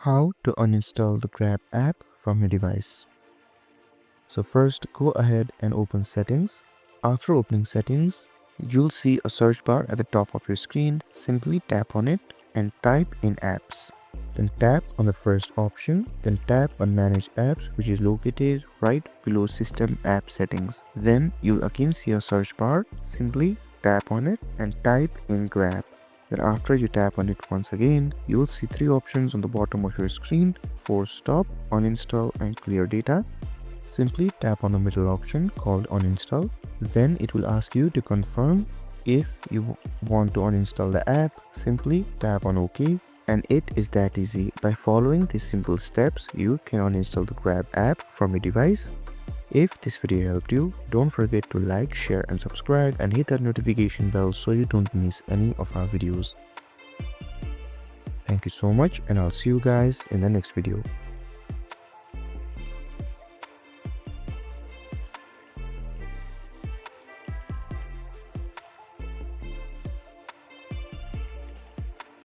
How to uninstall the Grab app from your device. So first go ahead and open settings. After opening settings, you'll see a search bar at the top of your screen. Simply tap on it and type in apps. Then tap on the first option, then tap on manage apps, which is located right below system app settings. Then you'll again see a search bar. Simply tap on it and type in Grab. Then after you tap on it once again, you will see three options on the bottom of your screen: force stop, uninstall and clear data. Simply tap on the middle option called uninstall. Then it will ask you to confirm if you want to uninstall the app. Simply tap on OK. And it is that easy. By following these simple steps, you can uninstall the Grab app from your device. If this video helped you, don't forget to like, share and subscribe and hit that notification bell so you don't miss any of our videos. Thank you so much and I'll see you guys in the next video.